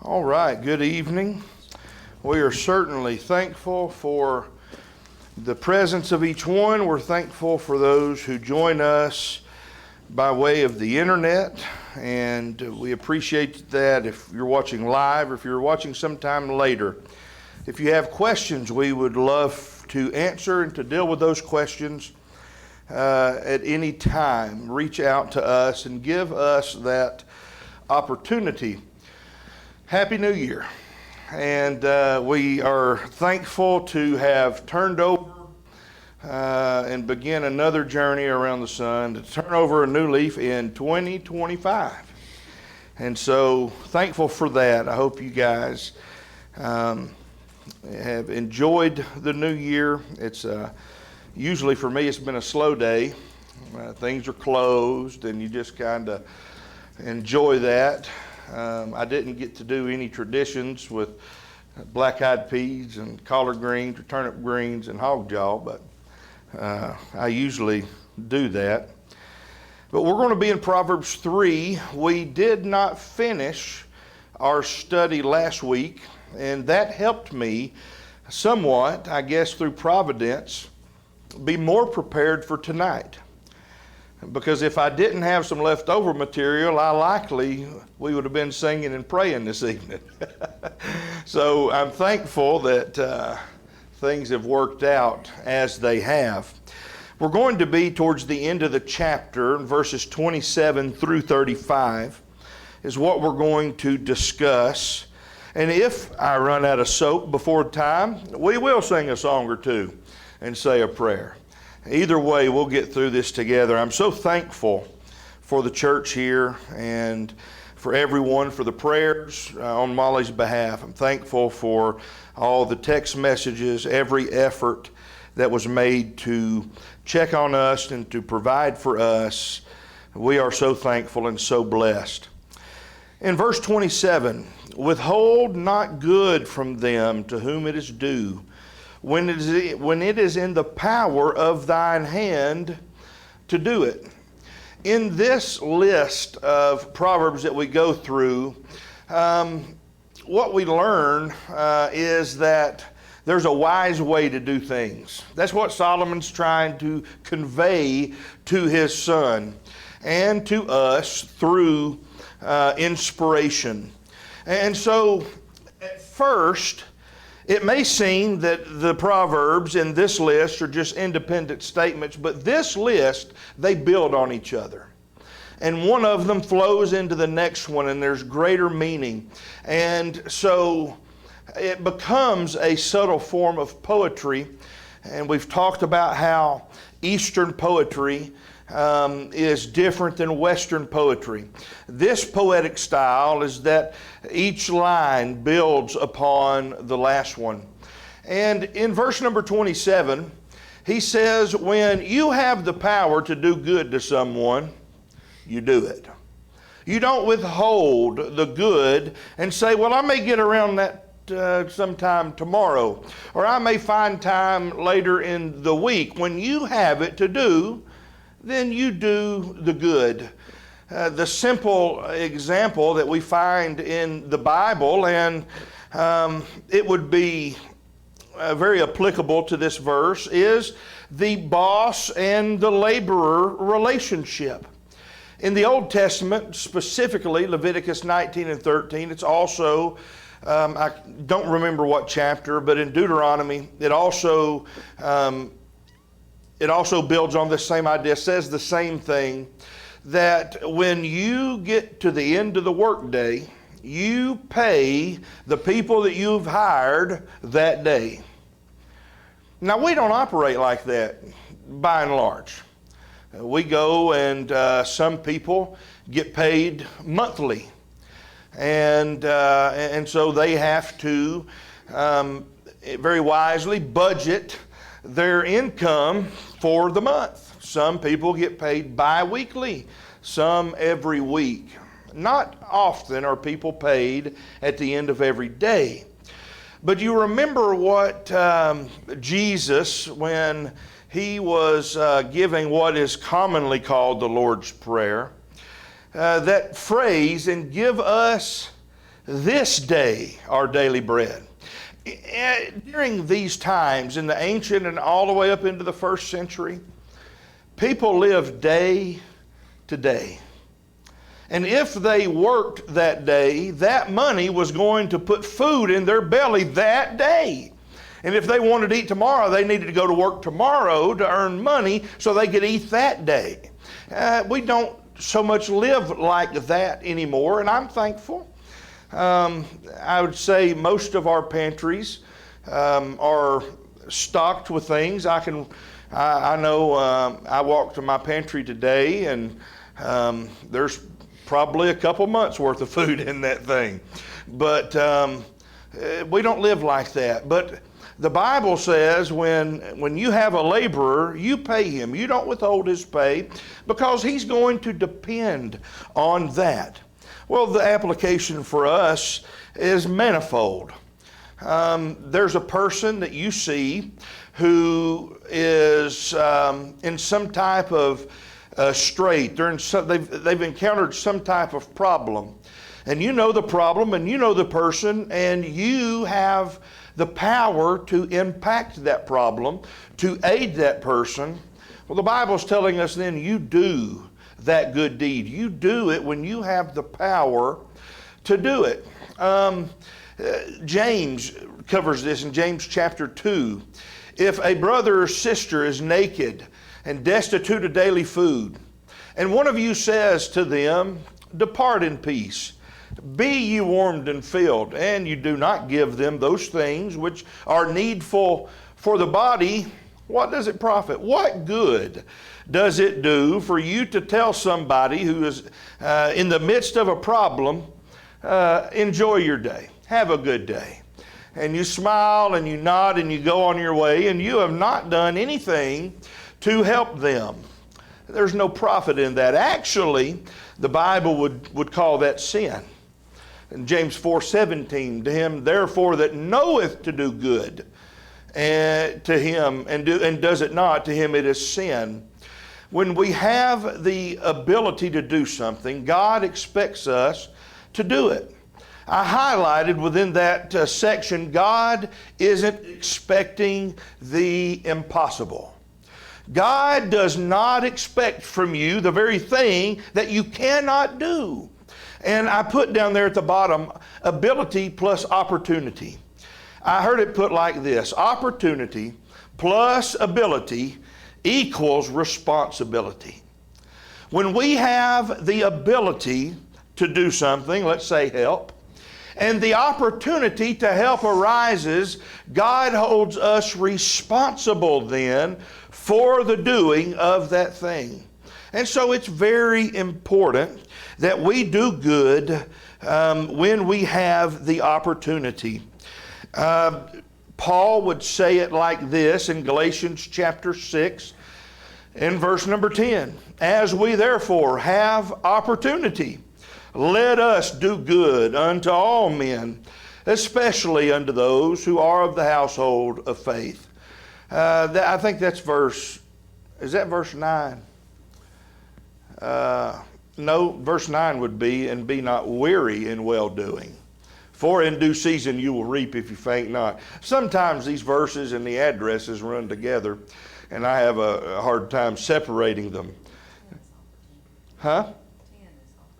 All right, good evening. We are certainly thankful for the presence of each one. We're thankful for those who join us by way of the internet, and we appreciate that if you're watching live or if you're watching sometime later. If you have questions, we would love to answer and to deal with those questions at any time. Reach out to us and give us that opportunity. Happy New Year. And we are thankful to have turned over and begin another journey around the sun, to turn over a new leaf in 2025. And so thankful for that. I hope you guys have enjoyed the new year. It's usually for me it's been a slow day. Things are closed and you just kind of enjoy that. I didn't get to do any traditions with black-eyed peas and collard greens or turnip greens and hog jaw, but I usually do that. But we're going to be in Proverbs 3. We did not finish our study last week, and that helped me somewhat, I guess through providence, be more prepared for tonight. Because if I didn't have some leftover material, we would have been singing and praying this evening. So I'm thankful that things have worked out as they have. We're going to be towards the end of the chapter, verses 27 through 35 is what we're going to discuss. And if I run out of soap before time, we will sing a song or two and say a prayer. Either way, we'll get through this together. I'm so thankful for the church here and for everyone, for the prayers on Molly's behalf. I'm thankful for all the text messages, every effort that was made to check on us and to provide for us. We are so thankful and so blessed. In verse 27, withhold not good from them to whom it is due, when it is in the power of thine hand to do it. In this list of Proverbs that we go through, what we learn is that there's a wise way to do things. That's what Solomon's trying to convey to his son and to us through inspiration. And so, at first, it may seem that the Proverbs in this list are just independent statements, but this list, they build on each other. And one of them flows into the next one, and there's greater meaning. And so it becomes a subtle form of poetry. And we've talked about how Eastern poetry is different than Western poetry. This poetic style is that each line builds upon the last one. And in verse number 27, he says, when you have the power to do good to someone, you do it. You don't withhold the good and say, well, I may get around that sometime tomorrow, or I may find time later in the week. When you have it to do, then you do the good. The simple example that we find in the Bible, and it would be very applicable to this verse, is the boss and the laborer relationship. In the Old Testament, specifically Leviticus 19 and 13, it's also, I don't remember what chapter, but in Deuteronomy, it also builds on this same idea, says the same thing, that when you get to the end of the workday, you pay the people that you've hired that day. Now, we don't operate like that by and large. We go and some people get paid monthly. And so they have to very wisely budget their income for the month. Some people get paid bi-weekly, some every week. Not often are people paid at the end of every day. But you remember what Jesus, when he was giving what is commonly called the Lord's Prayer, that phrase, and give us this day our daily bread. During these times, in the ancient and all the way up into the first century, people lived day to day. And if they worked that day, that money was going to put food in their belly that day. And if they wanted to eat tomorrow, they needed to go to work tomorrow to earn money so they could eat that day. We don't so much live like that anymore, and I'm thankful. I would say most of our pantries are stocked with things. I know I walked to my pantry today, and there's probably a couple months worth of food in that thing. But we don't live like that. But the Bible says when you have a laborer, you pay him. You don't withhold his pay because he's going to depend on that. Well, the application for us is manifold. There's a person that you see who is in some type of strait. They've encountered some type of problem. And you know the problem, and you know the person, and you have the power to impact that problem, to aid that person. Well, the Bible's telling us then you do that good deed. You do it when you have the power to do it. James covers this in James chapter 2. If a brother or sister is naked and destitute of daily food, and one of you says to them, "Depart in peace, be ye warmed and filled," and you do not give them those things which are needful for the body, what does it profit? What good does it do for you to tell somebody who is in the midst of a problem, enjoy your day, have a good day? And you smile and you nod and you go on your way, and you have not done anything to help them. There's no profit in that. Actually, the Bible would call that sin. In James 4:17, to him therefore that knoweth to do good, and to him and does it not, to him it is sin. When we have the ability to do something, God expects us to do it. I highlighted within that section, God isn't expecting the impossible. God does not expect from you the very thing that you cannot do. And I put down there at the bottom, ability plus opportunity. I heard it put like this: opportunity plus ability equals responsibility. When we have the ability to do something, let's say help, and the opportunity to help arises, God holds us responsible then for the doing of that thing. And so it's very important that we do good when we have the opportunity. Paul would say it like this in Galatians chapter 6 in verse number 10. As we therefore have opportunity, let us do good unto all men, especially unto those who are of the household of faith. I think that's is that verse 9? No, verse 9 would be, and be not weary in well-doing. For in due season you will reap if you faint not. Sometimes these verses and the addresses run together, and I have a hard time separating them. Huh?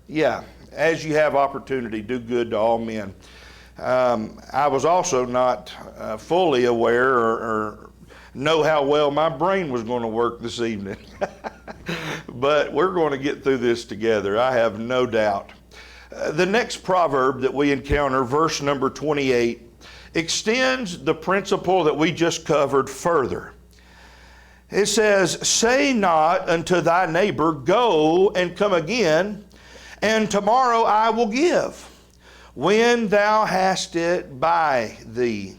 Yeah, as you have opportunity, do good to all men. I was also not fully aware or know how well my brain was going to work this evening. But we're going to get through this together, I have no doubt. The next proverb that we encounter, verse number 28, extends the principle that we just covered further. It says, say not unto thy neighbor, go and come again, and tomorrow I will give, when thou hast it by thee.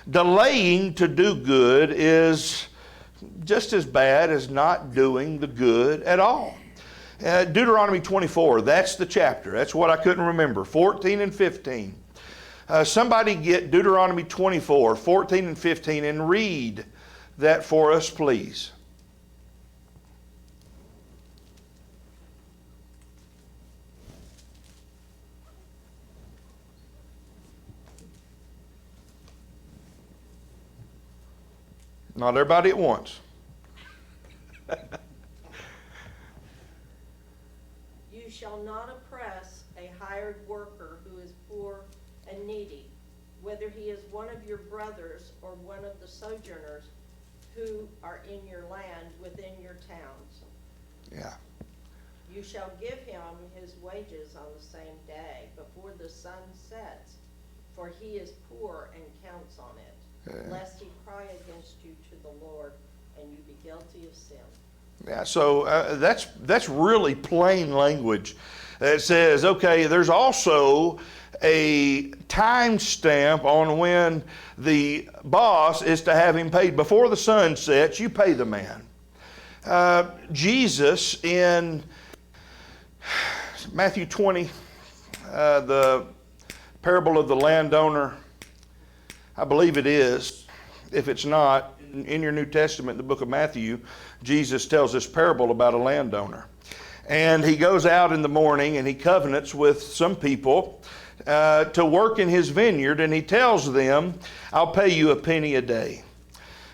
Delaying to do good is just as bad as not doing the good at all. Deuteronomy 24, that's the chapter. That's what I couldn't remember, 14 and 15. Somebody get Deuteronomy 24, 14 and 15 and read that for us, please. Not everybody at once. You shall not oppress a hired worker who is poor and needy, whether he is one of your brothers or one of the sojourners who are in your land within your towns. Yeah. You shall give him his wages on the same day before the sun sets, for he is poor and counts on it, lest he cry against you to the Lord and you be guilty of sin. Yeah, so that's really plain language. It says, okay, there's also a time stamp on when the boss is to have him paid. Before the sun sets, you pay the man. Jesus in Matthew 20, the parable of the landowner, I believe it is. If it's not, in your New Testament, the book of Matthew, Jesus tells this parable about a landowner. And he goes out in the morning and he covenants with some people to work in his vineyard, and he tells them, I'll pay you a penny a day.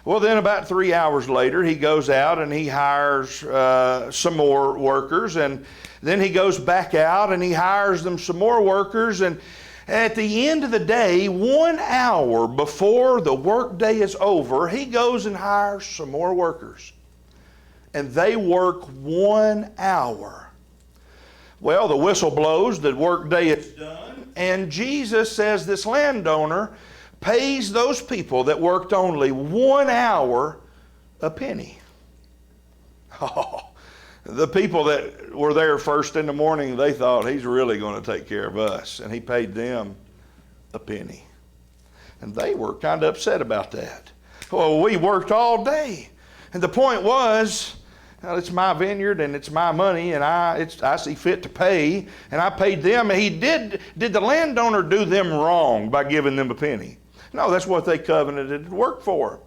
Well, then about 3 hours later, he goes out and he hires some more workers, and then he goes back out and he hires them some more workers, and at the end of the day, 1 hour before the work day is over, he goes and hires some more workers. And they work 1 hour. Well, the whistle blows, the work day is done, and Jesus says this landowner pays those people that worked only 1 hour a penny. Oh, the people that were there first in the morning, they thought he's really going to take care of us, and he paid them a penny. And they were kind of upset about that. Well, we worked all day. And the point was, well, it's my vineyard and it's my money, and I see fit to pay, and I paid them. And did the landowner do them wrong by giving them a penny? No, that's what they covenanted to work for.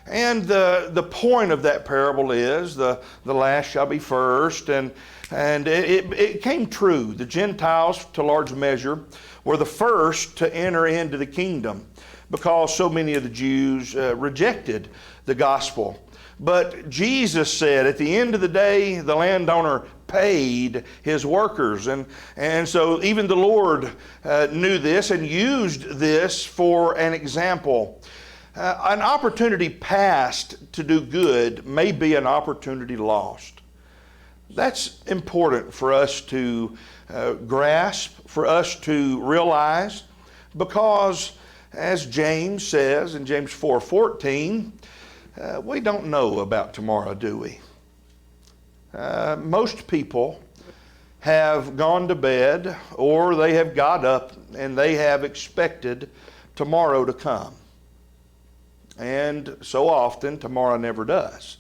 And the point of that parable is the last shall be first, and it came true. The Gentiles, to large measure, were the first to enter into the kingdom because so many of the Jews rejected the gospel. But Jesus said at the end of the day, the landowner paid his workers. And so even the Lord knew this and used this for an example. An opportunity passed to do good may be an opportunity lost. That's important for us to grasp, for us to realize, because as James says in James 4:14, we don't know about tomorrow, do we? Most people have gone to bed, or they have got up and they have expected tomorrow to come. And so often, tomorrow never does.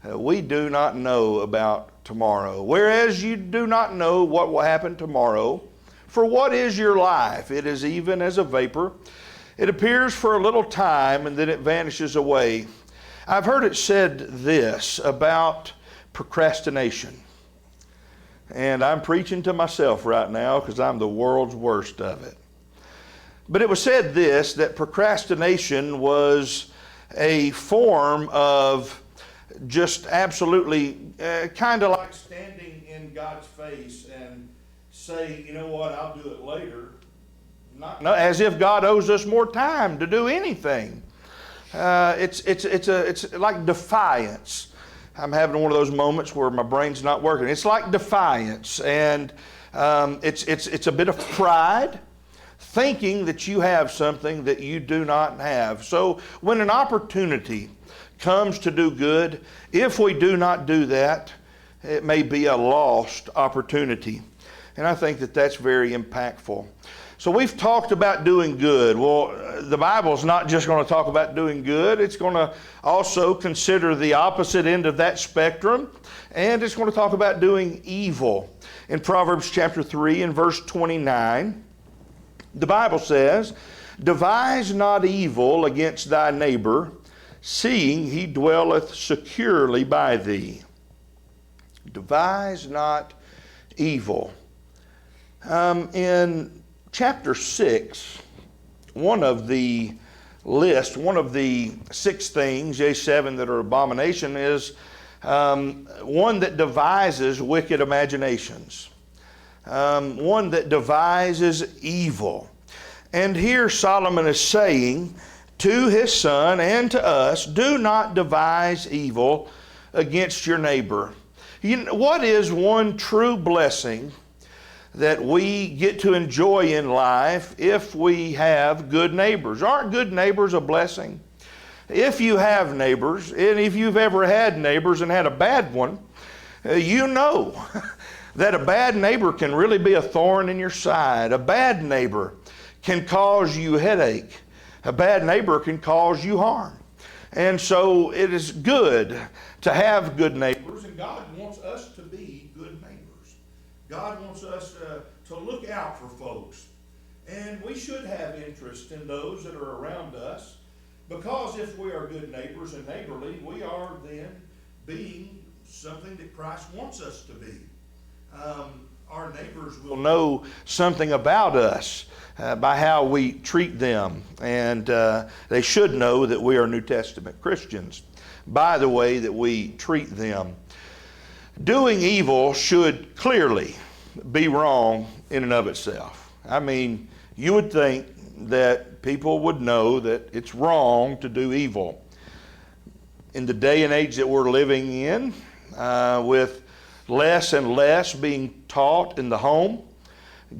We do not know about tomorrow. Whereas you do not know what will happen tomorrow, for what is your life? It is even as a vapor. It appears for a little time and then it vanishes away. I've heard it said this about procrastination. And I'm preaching to myself right now because I'm the world's worst of it. But it was said this, that procrastination was a form of just absolutely kind of like standing in God's face and say, you know what, I'll do it later. Not as if God owes us more time to do anything. It's like defiance. I'm having one of those moments where my brain's not working. It's like defiance, and it's a bit of pride, thinking that you have something that you do not have. So when an opportunity comes to do good, if we do not do that, it may be a lost opportunity. And I think that that's very impactful. So we've talked about doing good. Well, the Bible's not just going to talk about doing good. It's going to also consider the opposite end of that spectrum. And it's going to talk about doing evil. In Proverbs chapter 3 and verse 29, the Bible says, "Devise not evil against thy neighbor, seeing he dwelleth securely by thee." Devise not evil. In chapter 6, one of the list, one of the 6 things, 7 that are abomination, is one that devises wicked imaginations. One that devises evil. And here Solomon is saying to his son and to us, do not devise evil against your neighbor. What is one true blessing that we get to enjoy in life if we have good neighbors? Aren't good neighbors a blessing? If you have neighbors, and if you've ever had neighbors and had a bad one, you know that a bad neighbor can really be a thorn in your side. A bad neighbor can cause you headache. A bad neighbor can cause you harm. And so it is good to have good neighbors, and God wants us to be good neighbors. God wants us to look out for folks. And we should have interest in those that are around us, because if we are good neighbors and neighborly, we are then being something that Christ wants us to be. Our neighbors will know something about us by how we treat them, and they should know that we are New Testament Christians by the way that we treat them. Doing evil should clearly be wrong in and of itself. I mean, you would think that people would know that it's wrong to do evil. In the day and age that we're living in, with less and less being taught in the home,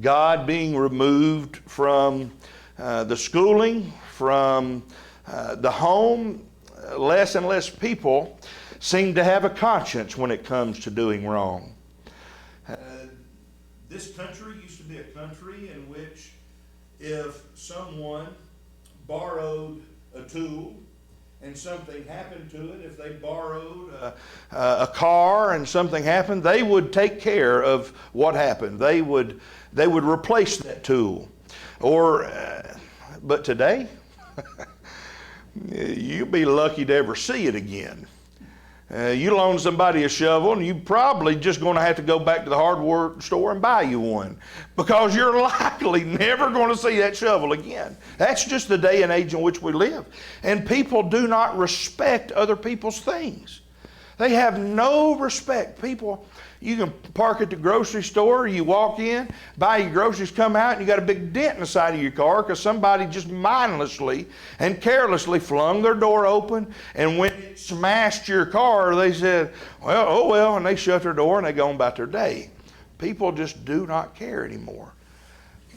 God being removed from the schooling, from the home, less and less people seem to have a conscience when it comes to doing wrong. This country used to be a country in which if someone borrowed a tool and something happened to it, if they borrowed a car and something happened, they would take care of what happened. They would replace that tool. But today, you'll be lucky to ever see it again. You loan somebody a shovel, and you're probably just going to have to go back to the hardware store and buy you one, because you're likely never going to see that shovel again. That's just the day and age in which we live. And people do not respect other people's things. They have no respect. People, you can park at the grocery store, you walk in, buy your groceries, come out, and you got a big dent in the side of your car because somebody just mindlessly and carelessly flung their door open, and when it smashed your car, they said, well, oh well, and they shut their door and they go on about their day. People just do not care anymore.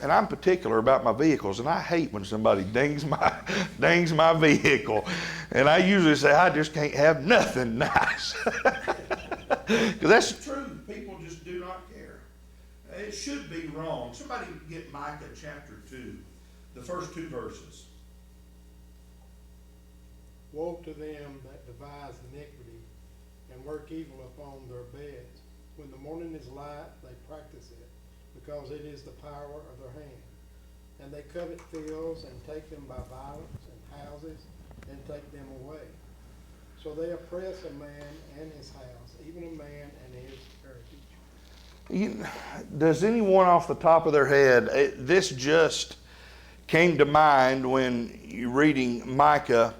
And I'm particular about my vehicles, and I hate when somebody dings my vehicle. And I usually say, I just can't have nothing nice. Because that's the truth. People just do not care. It should be wrong. Somebody get Micah chapter 2, the first 2 verses. Woe to them that devise iniquity and work evil upon their beds. When the morning is light, they practice it, because it is the power of their hand. And they covet fields and take them by violence, and houses and take them away. So they oppress a man and his house, even a man and his heritage. Does anyone off the top of their head, this just came to mind when you're reading Micah,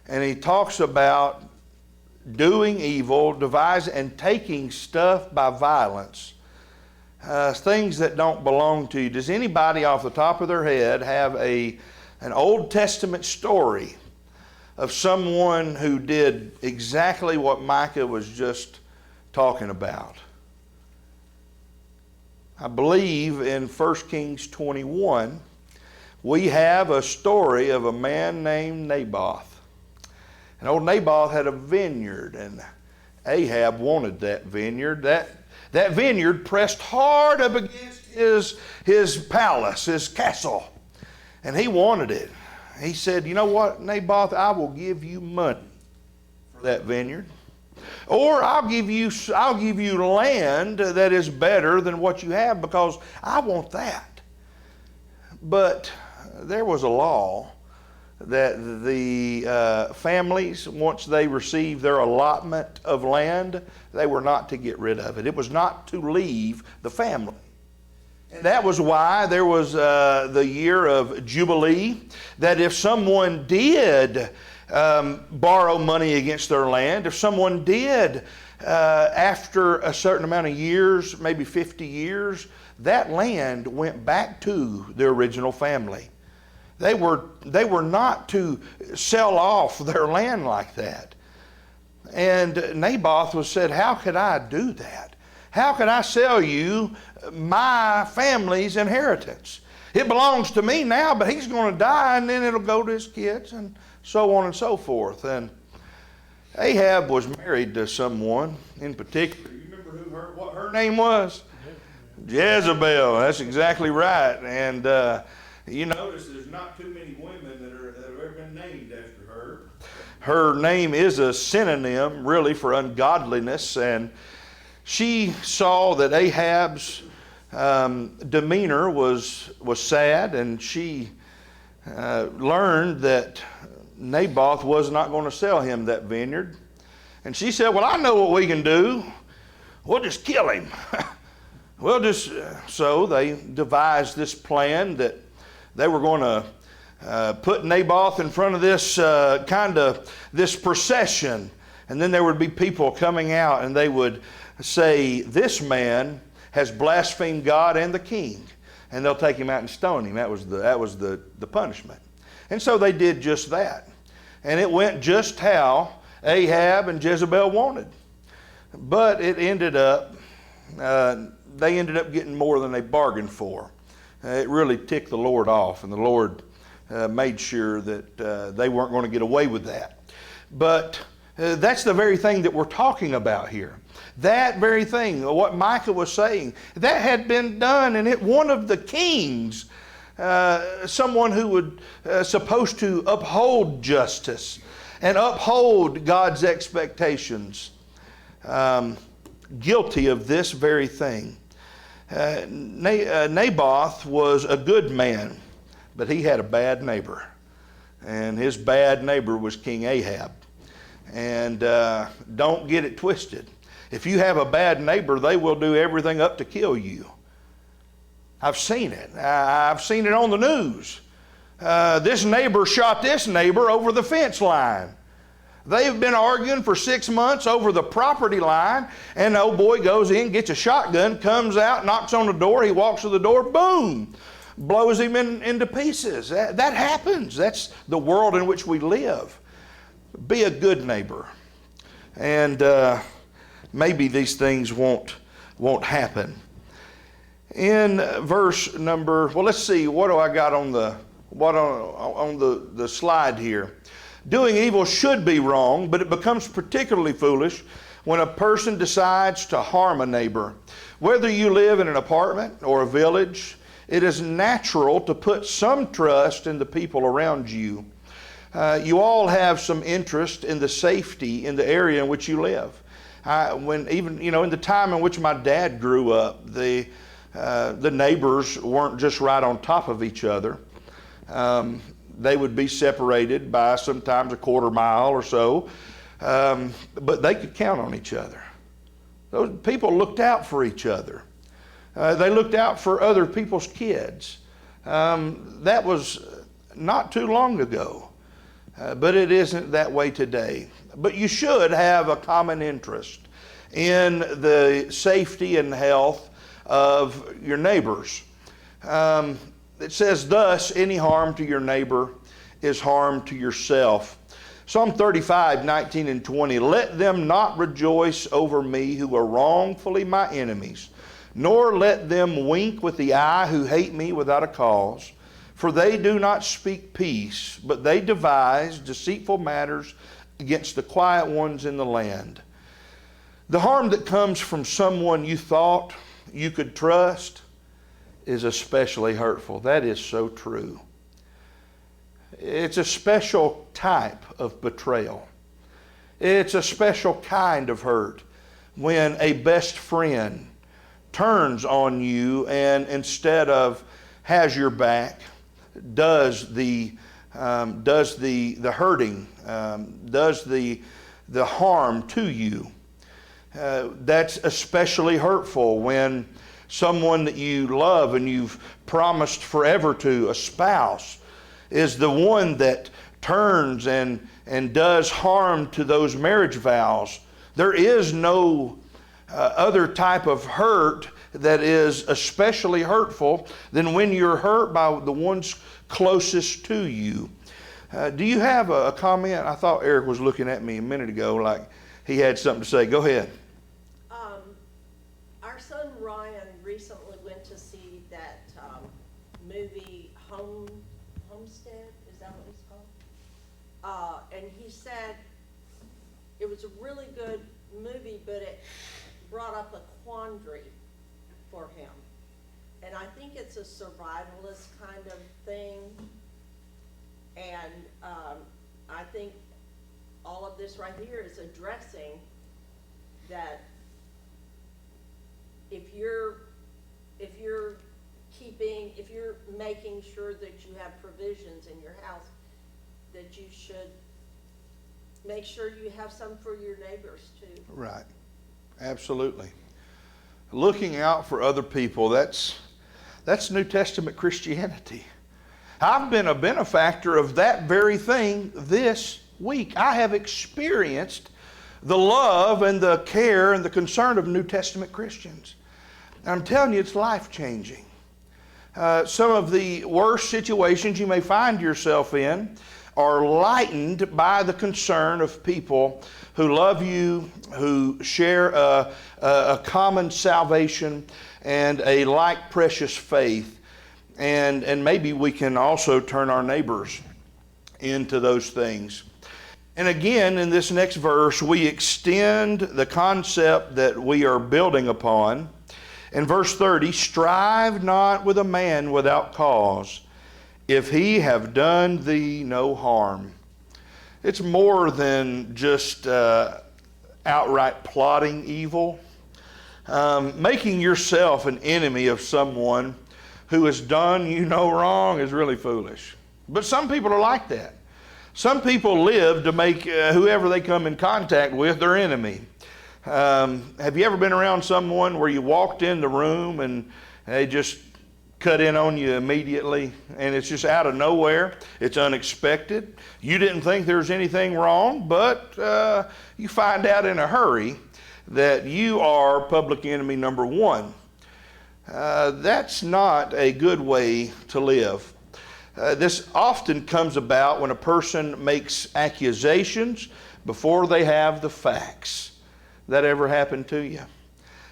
and he talks about doing evil, devising and taking stuff by violence. Things that don't belong to you. Does anybody off the top of their head have an Old Testament story of someone who did exactly what Micah was just talking about? I believe in 1 Kings 21, we have a story of a man named Naboth. And old Naboth had a vineyard, and Ahab wanted that vineyard. That vineyard pressed hard up against his palace, his castle, and he wanted it. He said, you know what, Naboth, I will give you money for that vineyard. Or I'll give you land that is better than what you have, because I want that. But there was a law that the families, once they received their allotment of land, they were not to get rid of it. It was not to leave the family. And that was why there was the year of Jubilee, that if someone did borrow money against their land, if someone did, after a certain amount of years, maybe 50 years, that land went back to the original family. They were not to sell off their land like that. And Naboth was said, how could I do that? How could I sell you my family's inheritance? It belongs to me now, but he's going to die, and then it'll go to his kids, and so on and so forth. And Ahab was married to someone in particular. You remember what her name was? Jezebel. That's exactly right. And you notice there's not too many women that have ever been named after her. Her name is a synonym, really, for ungodliness, and she saw that Ahab's demeanor was sad, and she learned that Naboth was not going to sell him that vineyard. And she said, well, I know what we can do. We'll just kill him. So they devised this plan that they were going to put Naboth in front of this this procession, and then there would be people coming out, and they would say, this man has blasphemed God and the king, and they'll take him out and stone him. That was the punishment. And so they did just that, and it went just how Ahab and Jezebel wanted. But it ended up, they ended up getting more than they bargained for. It really ticked the Lord off, and the Lord made sure that they weren't going to get away with that. But that's the very thing that we're talking about here. That very thing, what Micah was saying, that had been done, and one of the kings, someone who would supposed to uphold justice and uphold God's expectations, guilty of this very thing. Naboth was a good man, but he had a bad neighbor, and his bad neighbor was King Ahab. And don't get it twisted. If you have a bad neighbor, they will do everything up to kill you. I've seen it. I've seen it on the news. This neighbor shot this neighbor over the fence line. They've been arguing for 6 months over the property line, and the old boy goes in, gets a shotgun, comes out, knocks on the door, he walks to the door, boom, blows him into pieces. That happens. That's the world in which we live. Be a good neighbor, and maybe these things won't happen. In verse number, well, let's see, what do I got on the slide here? Doing evil should be wrong, but it becomes particularly foolish when a person decides to harm a neighbor. Whether you live in an apartment or a village, it is natural to put some trust in the people around you. You all have some interest in the safety in the area in which you live. In the time in which my dad grew up, the neighbors weren't just right on top of each other. They would be separated by sometimes a quarter mile or so, but they could count on each other. Those people looked out for each other. They looked out for other people's kids. That was not too long ago. But it isn't that way today. But you should have a common interest in the safety and health of your neighbors. It says, thus, any harm to your neighbor is harm to yourself. Psalm 35, 19 and 20, let them not rejoice over me who are wrongfully my enemies, nor let them wink with the eye who hate me without a cause. For they do not speak peace, but they devise deceitful matters against the quiet ones in the land. The harm that comes from someone you thought you could trust is especially hurtful. That is so true. It's a special type of betrayal. It's a special kind of hurt when a best friend turns on you and instead of has your back, does the hurting, does the harm to you. That's especially hurtful when someone that you love and you've promised forever to, a spouse, is the one that turns and does harm to those marriage vows, there is no other type of hurt that is especially hurtful than when you're hurt by the ones closest to you. Do you have a comment? I thought Eric was looking at me a minute ago like he had something to say. Go ahead. Our son Ryan recently went to see that movie Homestead, is that what it's called? And he said it was a really good movie, but it brought up a quandary for him. And I think it's a survivalist kind of thing. And I think all of this right here is addressing that if you're making sure that you have provisions in your house, that you should make sure you have some for your neighbors too. Right. Absolutely. Looking out for other people, that's New Testament Christianity. I've been a benefactor of that very thing this week. I have experienced the love and the care and the concern of New Testament Christians. I'm telling you, it's life-changing. Some of the worst situations you may find yourself in are lightened by the concern of people who love you, who share a common salvation and a like precious faith. And maybe we can also turn our neighbors into those things. And again, in this next verse, we extend the concept that we are building upon. In verse 30, strive not with a man without cause, if he have done thee no harm. It's more than just outright plotting evil. Making yourself an enemy of someone who has done you no wrong is really foolish. But some people are like that. Some people live to make whoever they come in contact with their enemy. Have you ever been around someone where you walked in the room and they just cut in on you immediately, and it's just out of nowhere? It's unexpected. You didn't think there was anything wrong, but you find out in a hurry that you are public enemy number one. That's not a good way to live. This often comes about when a person makes accusations before they have the facts. That ever happened to you?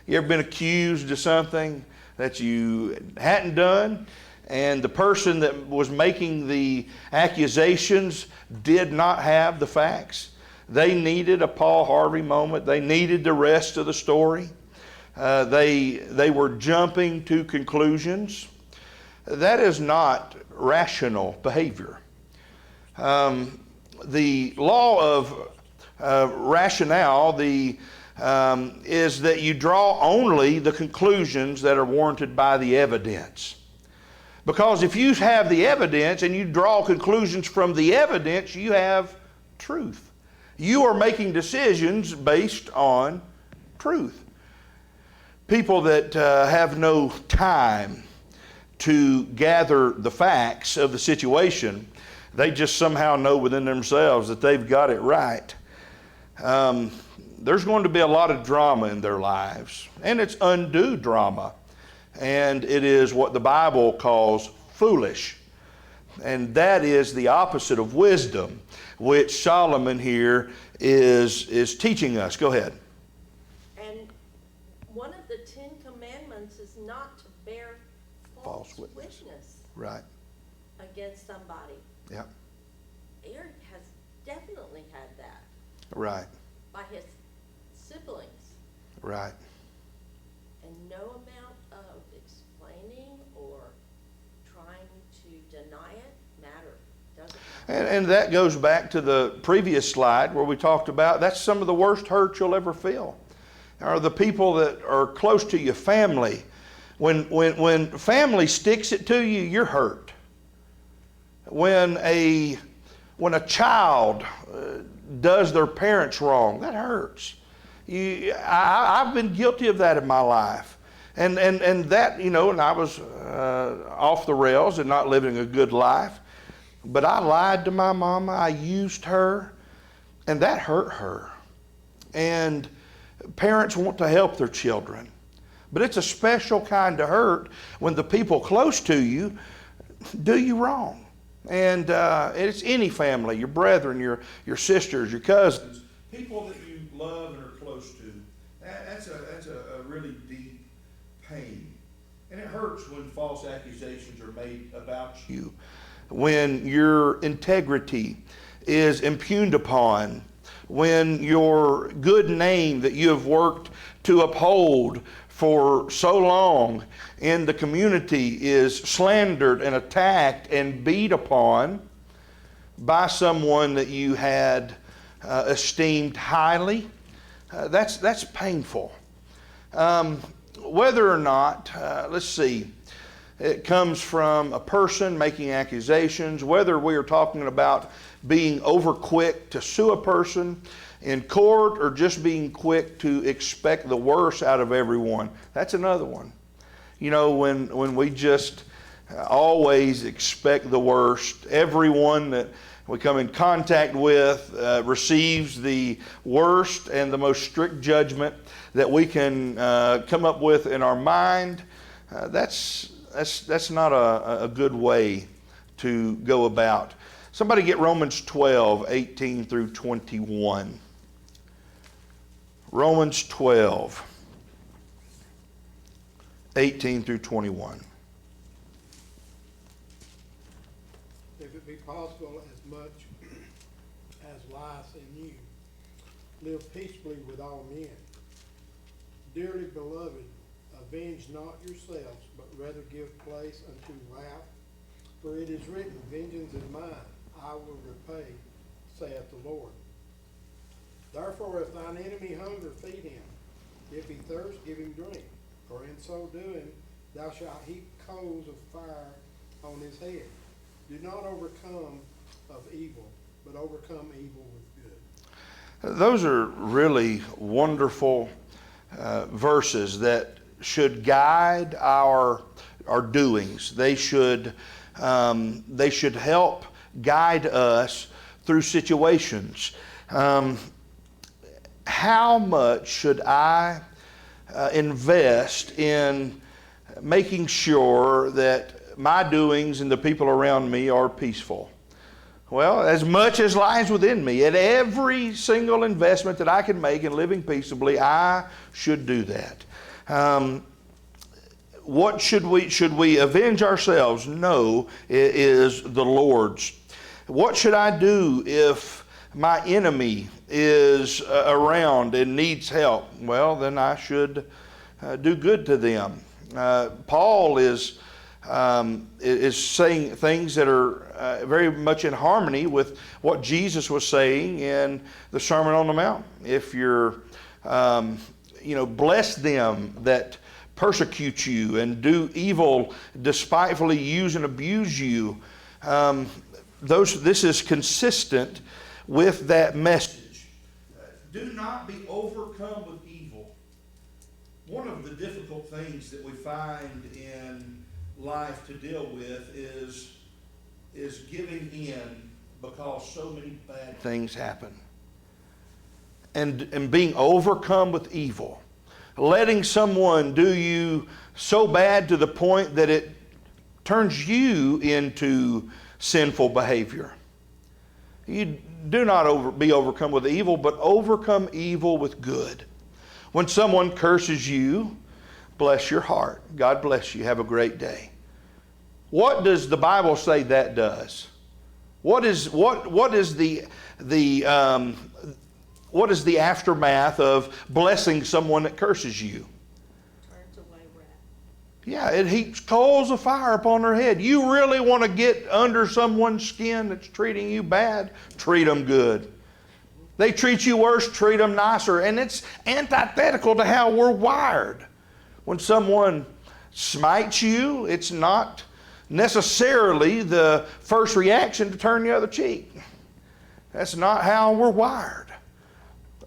You ever been accused of something that you hadn't done, and the person that was making the accusations did not have the facts? They needed a Paul Harvey moment. They needed the rest of the story. They were jumping to conclusions. That is not rational behavior. The law of rationale is that you draw only the conclusions that are warranted by the evidence. Because if you have the evidence and you draw conclusions from the evidence, you have truth. You are making decisions based on truth. People that have no time to gather the facts of the situation, they just somehow know within themselves that they've got it right. There's going to be a lot of drama in their lives, and it's undue drama. And it is what the Bible calls foolish. And that is the opposite of wisdom, which Solomon here is teaching us. Go ahead. And one of the 10 commandments is not to bear false witness Right. against somebody. Yeah. Eric has definitely had that Right. by his siblings. Right. And no amount of explaining or trying to deny it doesn't matter. And that goes back to the previous slide where we talked about that's some of the worst hurt you'll ever feel. Are the people that are close to you, family. When family sticks it to you, you're hurt. When a child does their parents wrong, that hurts. I've been guilty of that in my life. And that, and I was off the rails and not living a good life. But I lied to my mama. I used her, and that hurt her. And parents want to help their children. But it's a special kind of hurt when the people close to you do you wrong. And it's any family, your brethren, your sisters, your cousins, people that you love and are close to. That's a really deep pain. And it hurts when false accusations are made about you, when your integrity is impugned upon, when your good name that you have worked to uphold for so long in the community is slandered and attacked and beat upon by someone that you had esteemed highly. That's painful. Whether or not, let's see, it comes from a person making accusations, whether we are talking about being over quick to sue a person in court or just being quick to expect the worst out of everyone. That's another one. When we just always expect the worst, everyone that we come in contact with receives the worst and the most strict judgment that we can come up with in our mind. That's not a good way to go about. Somebody get Romans 12, 18 through 21. Romans 12, 18 through 21. If it be possible, as much as lieth in you, live peaceably with all men. Dearly beloved, avenge not yourselves, but rather give place unto wrath. For it is written, vengeance is mine, I will repay, saith the Lord. Therefore, if thine enemy hunger, feed him. If he thirst, give him drink. For in so doing, thou shalt heap coals of fire on his head. Do not overcome of evil, but overcome evil with good. Those are really wonderful verses that should guide our doings. They should help guide us through situations. How much should I invest in making sure that my doings and the people around me are peaceful? Well, as much as lies within me, at every single investment that I can make in living peaceably, I should do that. What should we avenge ourselves? No, it is the Lord's. What should I do if my enemy is around and needs help? Well, then I should do good to them. Paul is saying things that are very much in harmony with what Jesus was saying in the Sermon on the Mount. If you're, bless them that persecute you and do evil, despitefully use and abuse you. This is consistent with that message. Do not be overcome with evil. One of the difficult things that we find in life to deal with is giving in because so many bad things happen. And being overcome with evil. Letting someone do you so bad to the point that it turns you into sinful behavior. You do not be overcome with evil, but overcome evil with good. When someone curses you, bless your heart. God bless you. Have a great day. What does the Bible say that does? What is the aftermath of blessing someone that curses you? Turns away wrath. Yeah, it heaps coals of fire upon their head. You really want to get under someone's skin that's treating you bad? Treat them good. They treat you worse, treat them nicer. And it's antithetical to how we're wired. When someone smites you, it's not necessarily the first reaction to turn the other cheek. That's not how we're wired.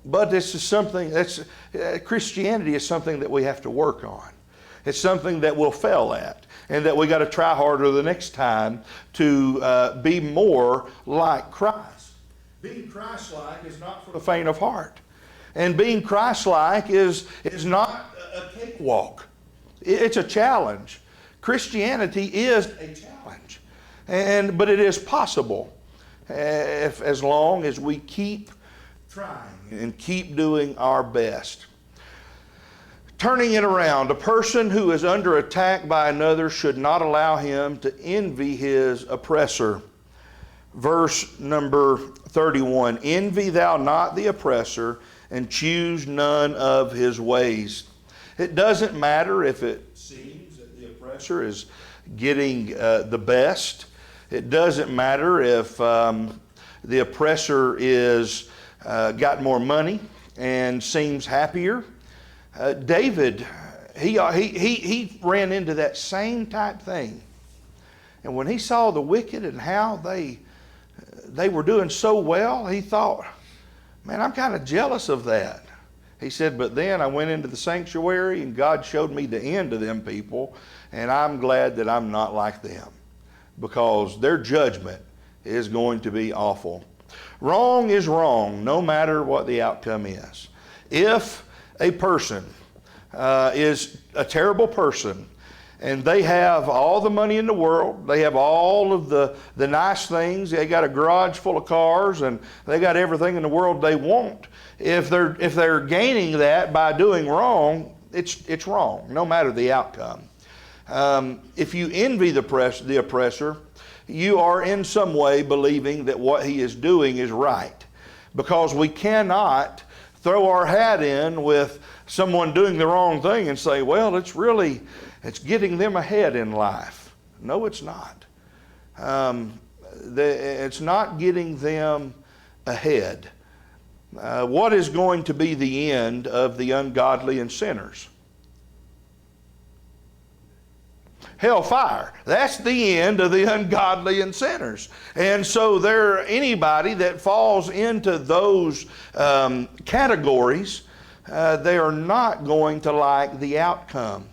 But this is something Christianity is something that we have to work on. It's something that we'll fail at, and that we got to try harder the next time to be more like Christ. Being Christ-like is not for the faint of heart. And being Christ-like is not a cakewalk. It's a challenge. Christianity is a challenge. But it is possible as long as we keep trying and keep doing our best. Turning it around, a person who is under attack by another should not allow him to envy his oppressor. Verse number 31, envy thou not the oppressor, and choose none of his ways. It doesn't matter if it seems that the oppressor is getting the best. It doesn't matter if the oppressor is got more money and seems happier. David, he ran into that same type thing. And when he saw the wicked and how they were doing so well, he thought, man, I'm kind of jealous of that. He said, but then I went into the sanctuary and God showed me the end of them people, and I'm glad that I'm not like them, because their judgment is going to be awful. Wrong is wrong, no matter what the outcome is. If a person is a terrible person, and they have all the money in the world, they have all of the nice things, they got a garage full of cars, and they got everything in the world they want, if they're gaining that by doing wrong, it's wrong, no matter the outcome. If you envy the oppressor, you are in some way believing that what he is doing is right, because we cannot throw our hat in with someone doing the wrong thing and say, well, it's getting them ahead in life. No, it's not. It's not getting them ahead. What is going to be the end of the ungodly and sinners? Hellfire. That's the end of the ungodly and sinners. And so anybody that falls into those categories, they are not going to like the outcome.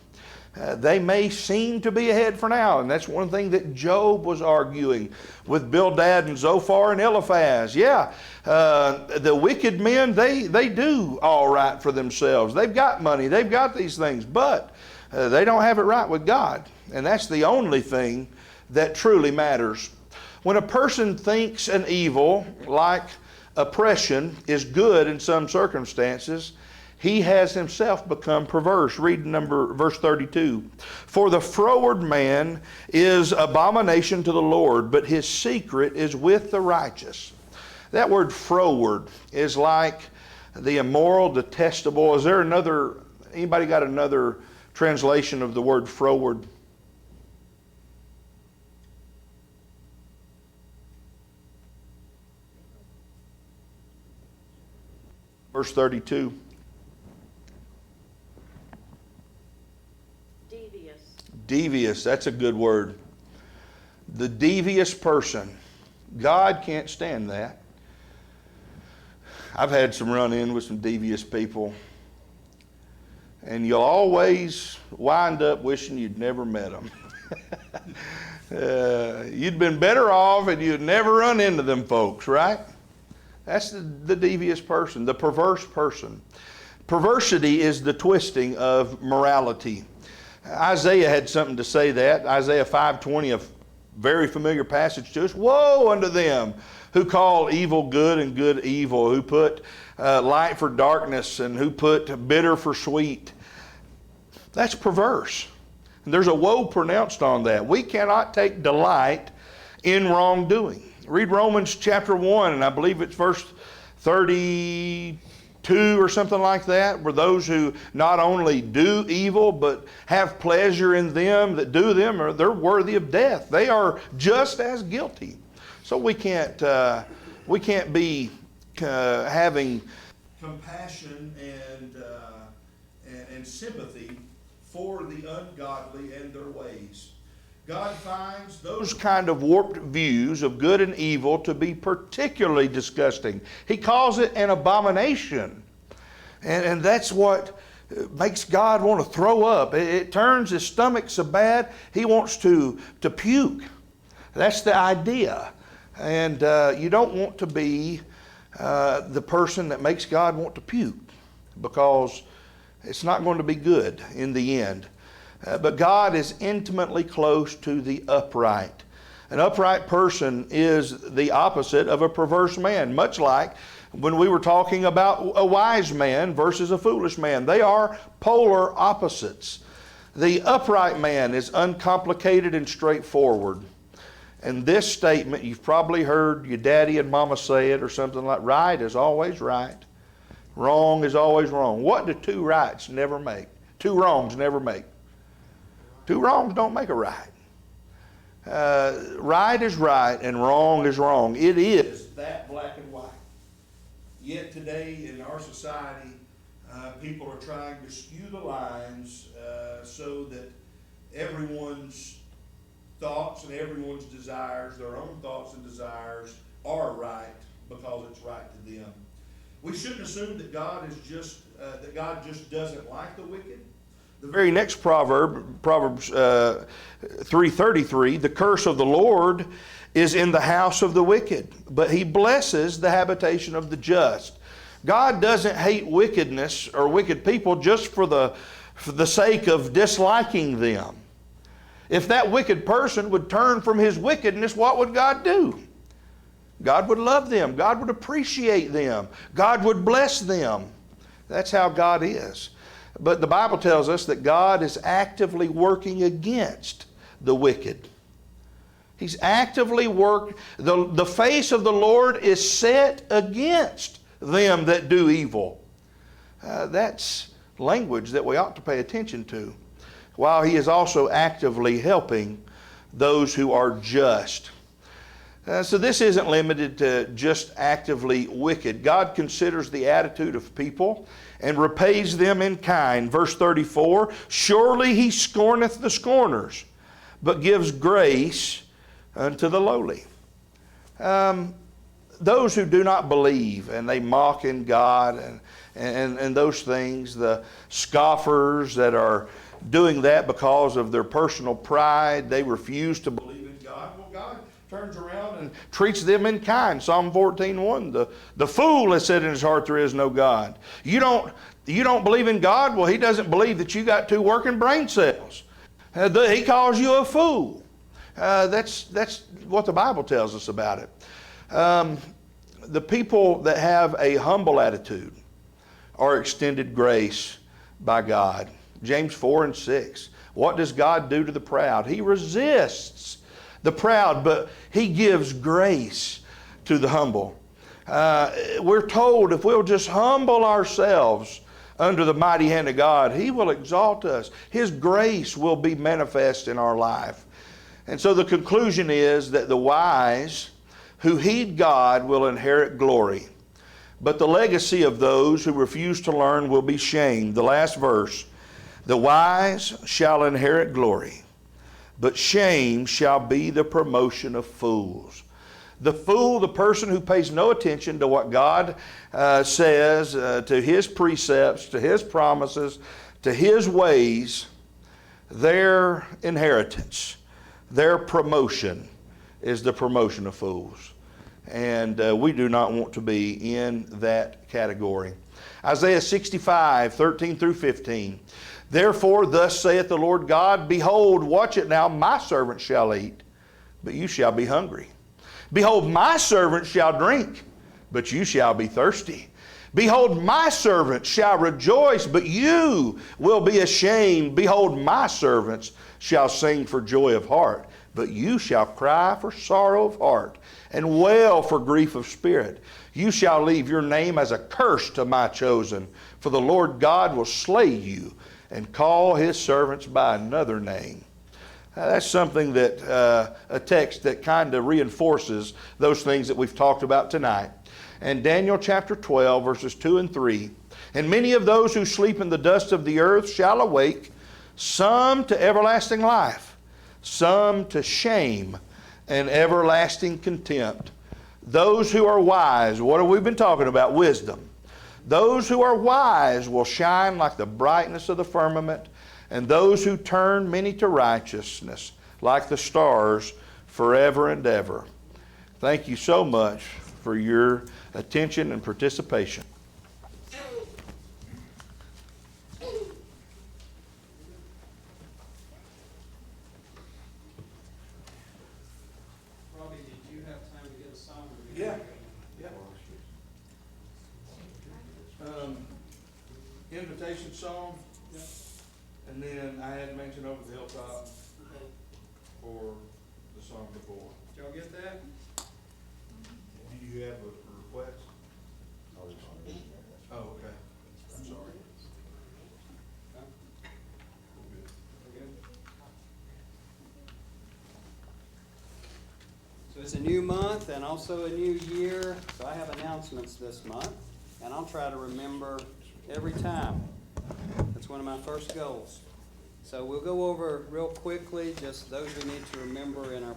They may seem to be ahead for now, and that's one thing that Job was arguing with Bildad and Zophar and Eliphaz. Yeah, the wicked men, they do all right for themselves. They've got money, they've got these things, but they don't have it right with God. And that's the only thing that truly matters. When a person thinks an evil, like oppression, is good in some circumstances, he has himself become perverse. Read verse 32. For the froward man is abomination to the Lord, but his secret is with the righteous. That word froward is like the immoral, detestable. Is there anybody got another translation of the word froward? Verse 32. Devious, that's a good word. The devious person. God can't stand that. I've had some run-in with some devious people. And you'll always wind up wishing you'd never met them. You'd been better off and you'd never run into them folks, right? That's the devious person, the perverse person. Perversity is the twisting of morality. Isaiah had something to say that. Isaiah 5:20, a very familiar passage to us. Woe unto them who call evil good and good evil, who put light for darkness and who put bitter for sweet. That's perverse. And there's a woe pronounced on that. We cannot take delight in wrongdoing. Read Romans chapter 1, and I believe it's verse 32 or something like that, where those who not only do evil but have pleasure in them that do them, they're worthy of death. They are just as guilty. So we can't be having compassion and sympathy for the ungodly and their ways. God finds those kind of warped views of good and evil to be particularly disgusting. He calls it an abomination. And that's what makes God want to throw up. It turns his stomach so bad he wants to puke. That's the idea. And you don't want to be the person that makes God want to puke, because it's not going to be good in the end. But God is intimately close to the upright. An upright person is the opposite of a perverse man, much like when we were talking about a wise man versus a foolish man. They are polar opposites. The upright man is uncomplicated and straightforward. And this statement, you've probably heard your daddy and mama say it or something like, right is always right. Wrong is always wrong. What do two rights never make? Two wrongs never make. Two wrongs don't make a right. Right is right and wrong is wrong. It is that black and white. Yet today in our society, people are trying to skew the lines so that everyone's thoughts and everyone's desires, their own thoughts and desires, are right because it's right to them. We shouldn't assume that God just doesn't like the wicked. The very next proverb, Proverbs 3:33, the curse of the Lord is in the house of the wicked, but he blesses the habitation of the just. God doesn't hate wickedness or wicked people just for the sake of disliking them. If that wicked person would turn from his wickedness, what would God do? God would love them. God would appreciate them. God would bless them. That's how God is. But the Bible tells us that God is actively working against the wicked. He's actively the face of the Lord is set against them that do evil. That's language that we ought to pay attention to, while he is also actively helping those who are just. So this isn't limited to just actively wicked. God considers the attitude of people and repays them in kind. Verse 34, surely he scorneth the scorners, but gives grace unto the lowly. Those who do not believe and they mock in God and those things, the scoffers that are doing that because of their personal pride, they refuse to believe in God. Well, God turns around and treats them in kind. Psalm 14:1, the fool has said in his heart there is no God. You don't believe in God? Well, he doesn't believe that you got two working brain cells. He calls you a fool. That's what the Bible tells us about it. The people that have a humble attitude are extended grace by God. James 4:6. What does God do to the proud? He resists the proud, but he gives grace to the humble. We're told if we'll just humble ourselves under the mighty hand of God, he will exalt us. His grace will be manifest in our life. And so the conclusion is that the wise who heed God will inherit glory, but the legacy of those who refuse to learn will be shamed. The last verse, the wise shall inherit glory, but shame shall be the promotion of fools. The fool, the person who pays no attention to what God says, to his precepts, to his promises, to his ways, their inheritance, their promotion is the promotion of fools. And we do not want to be in that category. Isaiah 65:13-15. Therefore, thus saith the Lord God, behold, watch it now, my servant shall eat, but you shall be hungry. Behold, my servant shall drink, but you shall be thirsty. Behold, my servant shall rejoice, but you will be ashamed. Behold, my servants shall sing for joy of heart, but you shall cry for sorrow of heart, and wail for grief of spirit. You shall leave your name as a curse to my chosen, for the Lord God will slay you and call his servants by another name. That's something that, a text that kind of reinforces those things that we've talked about tonight. And Daniel chapter 12, verses 2 and 3. And many of those who sleep in the dust of the earth shall awake, some to everlasting life, some to shame and everlasting contempt. Those who are wise, what have we been talking about? Wisdom. Those who are wise will shine like the brightness of the firmament, and those who turn many to righteousness like the stars forever and ever. Thank you so much for your attention and participation. Robbie, did you have time to get a song? Yeah. Invitation song, and then I had mentioned Over the Hilltop for the song before. Did y'all get that? Do you have a request? Oh, okay. I'm sorry. Huh? We're good. We're good? So it's a new month and also a new year, so I have announcements this month, and I'll try to remember every time. That's one of my first goals. So we'll go over real quickly, just those we need to remember in our